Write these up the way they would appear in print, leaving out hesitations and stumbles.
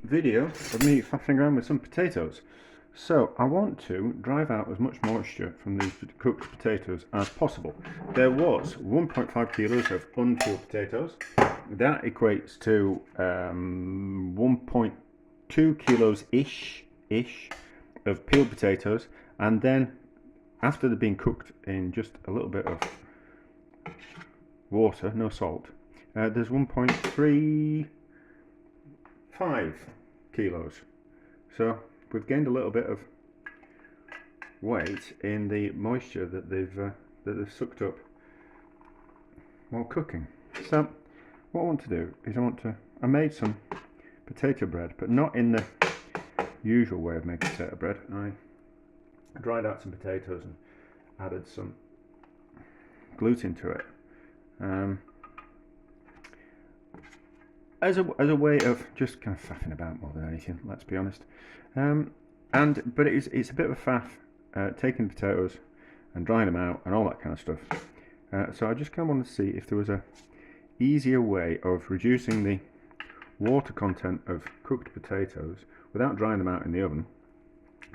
Video of me faffing around with some potatoes. So I want to drive out as much moisture from these cooked potatoes as possible. There was 1.5 kilos of unpeeled potatoes. That equates to 1.2 kilos ish of peeled potatoes, and then after they've been cooked in just a little bit of water, no salt, there's 1.35 kilos. So we've gained a little bit of weight in the moisture that they've sucked up while cooking. So what I want to do is I made some potato bread, but not in the usual way of making potato bread. I dried out some potatoes and added some gluten to it. As a way of just kind of faffing about more than anything, let's be honest. But it's a bit of a faff taking potatoes and drying them out and all that kind of stuff. So I just kind of wanted to see if there was a easier way of reducing the water content of cooked potatoes without drying them out in the oven.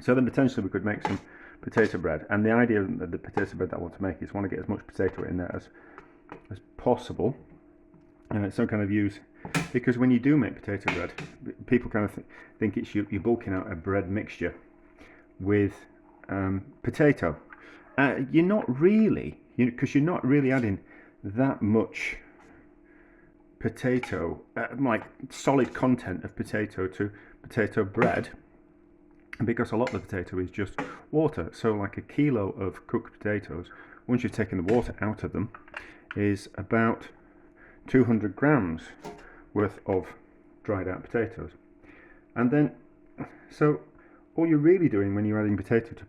So then potentially we could make some potato bread. And the idea of the potato bread that I want to make is I want to get as much potato in there as possible. Some kind of use, because when you do make potato bread, people kind of think it's you're bulking out a bread mixture with potato. You're not really, because you're not really adding that much potato, like solid content of potato to potato bread, because a lot of the potato is just water. So like a kilo of cooked potatoes, once you've taken the water out of them, is about 200 grams worth of dried out potatoes. And then, so all you're really doing when you're adding potato to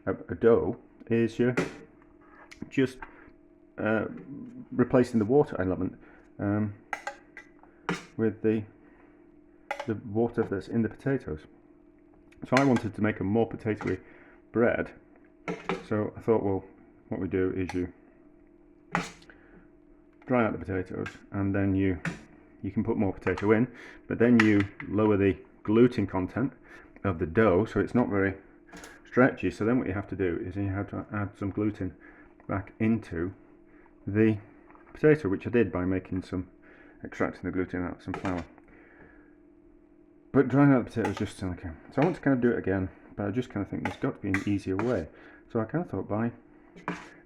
a dough is you're just replacing the water element with the water that's in the potatoes. So I wanted to make a more potatoey bread. So I thought, well, what we do is you dry out the potatoes, and then you can put more potato in, but then you lower the gluten content of the dough so it's not very stretchy. So then what you have to do is you have to add some gluten back into the potato, which I did by extracting the gluten out of some flour. But drying out the potatoes just so I want to kind of do it again, but I just kind of think there's got to be an easier way. So I kind of thought, by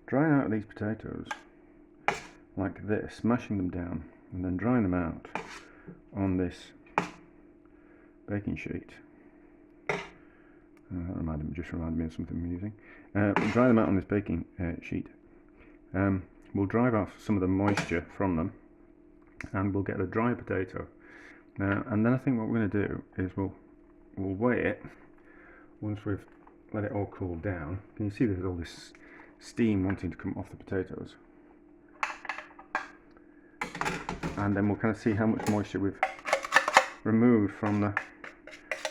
drying out these potatoes like this, smashing them down and then drying them out on this baking sheet. That just reminded me of something I'm using. Dry them out on this baking sheet. We'll drive off some of the moisture from them, and we'll get a dry potato. And then I think what we're going to do is we'll weigh it once we've let it all cool down. Can you see there's all this steam wanting to come off the potatoes? And then we'll kind of see how much moisture we've removed from the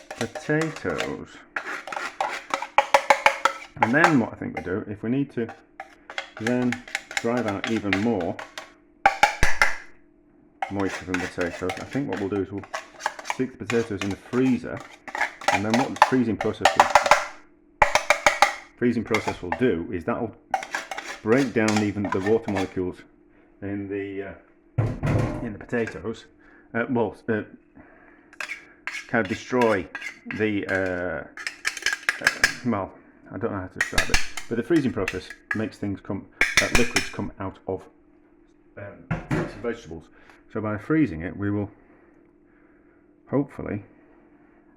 potatoes. And then what I think we'll do, if we need to then drive out even more moisture from the potatoes, I think what we'll do is we'll stick the potatoes in the freezer, and then what the freezing process will do is that'll break down even the water molecules in the potatoes, kind of destroy the, well, I don't know how to describe it, but the freezing process makes liquids come out of fruits and vegetables. So by freezing it, we will hopefully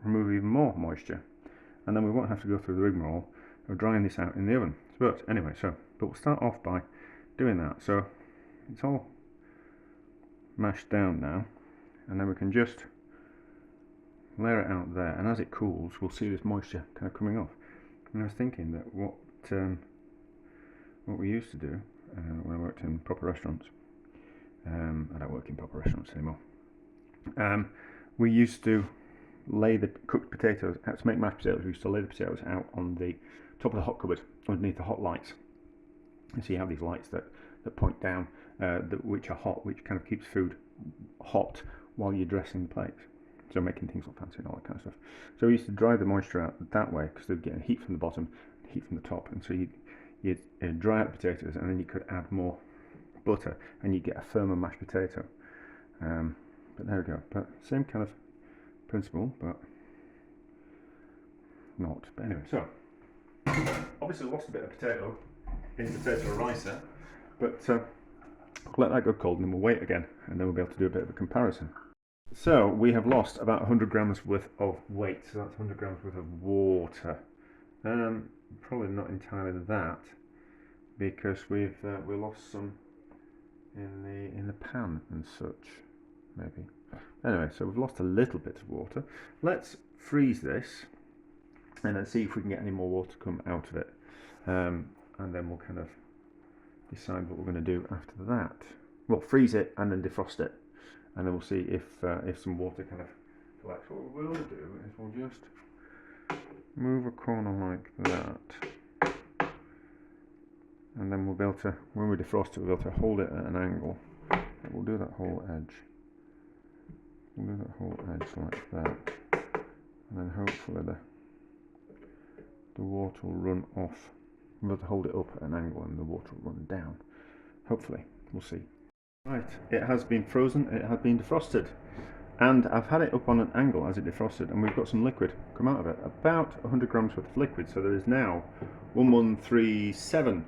remove even more moisture, and then we won't have to go through the rigmarole of drying this out in the oven. But anyway, but we'll start off by doing that. So it's all mashed down now, and then we can just layer it out there, and as it cools we'll see this moisture kind of coming off. And I was thinking that what we used to do when I worked in proper restaurants, I don't work in proper restaurants anymore, we used to lay the cooked potatoes out. To make mashed potatoes, we used to lay the potatoes out on the top of the hot cupboard underneath the hot lights. And so you have these lights that point down, which are hot, which kind of keeps food hot while you're dressing the plates. So making things look fancy and all that kind of stuff. So we used to dry the moisture out that way because they'd get heat from the bottom, heat from the top, and so you'd dry out the potatoes, and then you could add more butter, and you get a firmer mashed potato. But there we go. But same kind of principle, but not. But anyway, so obviously lost a bit of potato in the potato ricer, but let that go cold, and then we'll wait again, and then we'll be able to do a bit of a comparison. So we have lost about 100 grams worth of weight, so that's 100 grams worth of water. Probably not entirely that, because we lost some in the pan and such, maybe. Anyway, so we've lost a little bit of water. Let's freeze this and then see if we can get any more water come out of it, and then we'll kind of decide what we're going to do after that. Well, freeze it and then defrost it, and then we'll see if some water kind of collects. What we'll do is we'll just move a corner like that, and then we'll be able to, when we defrost it, we'll be able to hold it at an angle. And we'll do that whole edge. We'll do that whole edge like that, and then hopefully the water will run off. We'll be able to hold it up at an angle, and the water will run down. Hopefully, we'll see. Right, it has been frozen, it has been defrosted, and I've had it up on an angle as it defrosted, and we've got some liquid come out of it, about 100 grams worth of liquid. So there is now 1137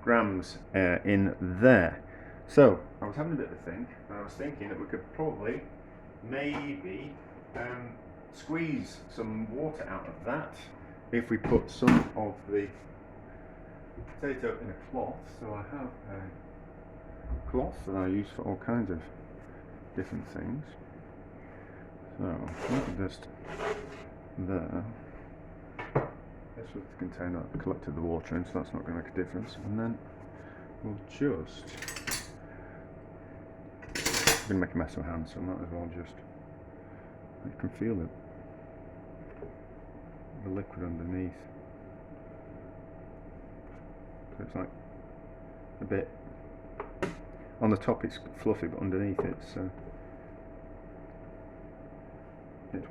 grams in there. So I was having a bit of a think, and I was thinking that we could probably maybe squeeze some water out of that if we put some of the potato in a cloth. So I have a cloth that I use for all kinds of different things. So just there. This was the container that collected the water in, so that's not going to make a difference. And then we'll just, I'm going to make a mess of my hands, so I might as well just, you can feel it, the liquid underneath. So it's like a bit, on the top it's fluffy, but underneath it's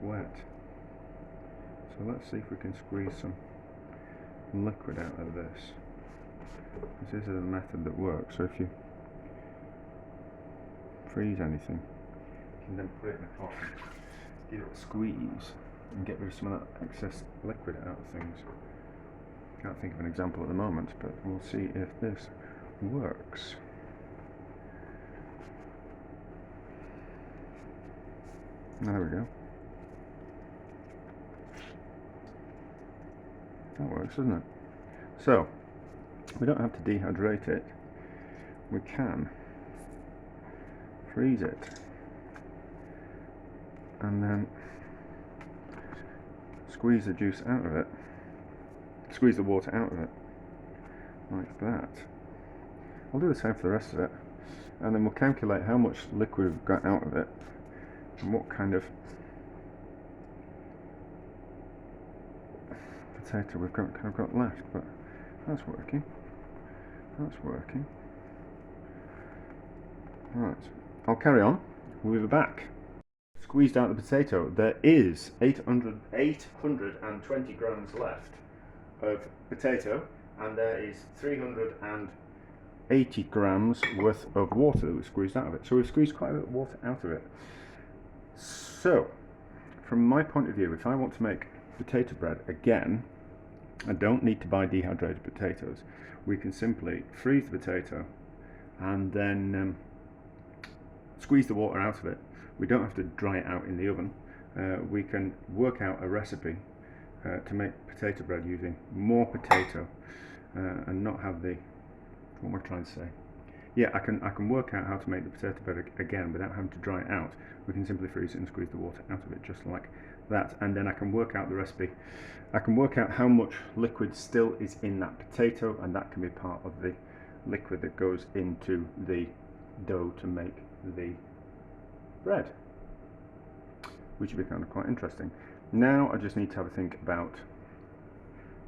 wet. So let's see if we can squeeze some liquid out of this. This is a method that works. So if you freeze anything, you can then put it in a pot, give it a squeeze, and get rid of some of that excess liquid out of things. Can't think of an example at the moment, but we'll see if this works. There we go. That works, doesn't it? So, we don't have to dehydrate it. We can freeze it and then squeeze the juice out of it, squeeze the water out of it, like that. I'll do the same for the rest of it, and then we'll calculate how much liquid we've got out of it and what kind of potato we've got left. But that's working. That's working. Right, I'll carry on. We'll be back. Squeezed out the potato. There is 820 grams left of potato, and there is 380 grams worth of water that we squeezed out of it. So we've squeezed quite a bit of water out of it. So, from my point of view, if I want to make potato bread again, I don't need to buy dehydrated potatoes. We can simply freeze the potato and then squeeze the water out of it. We don't have to dry it out in the oven. We can work out a recipe to make potato bread using more potato and not have the, what am I trying to say? Yeah, I can work out how to make the potato bread again without having to dry it out. We can simply freeze it and squeeze the water out of it just like that, and then I can work out the recipe. I can work out how much liquid still is in that potato, and that can be part of the liquid that goes into the dough to make the bread, which would be kind of quite interesting. Now I just need to have a think about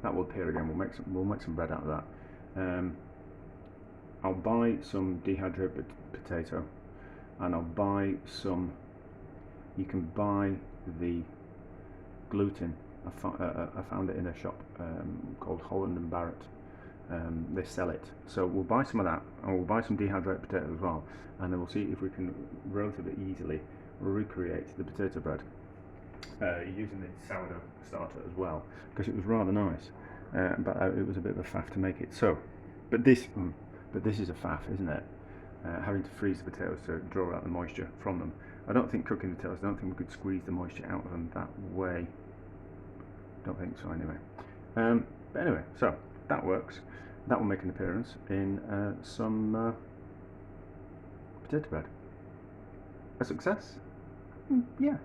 that. Will appear again. We'll make some bread out of that. I'll buy some dehydrated potato, and I'll buy some you can buy the gluten. I found it in a shop called Holland and Barrett. They sell it, so we'll buy some of that, and we'll buy some dehydrated potatoes as well, and then we'll see if we can relatively easily recreate the potato bread using the sourdough starter as well, because it was rather nice, but it was a bit of a faff to make it. So, but this is a faff, isn't it? Having to freeze the potatoes to draw out the moisture from them. I don't think cooking the potatoes, I don't think we could squeeze the moisture out of them that way. Don't think so anyway. But anyway, so that works. That will make an appearance in some potato bread. A success? Yeah.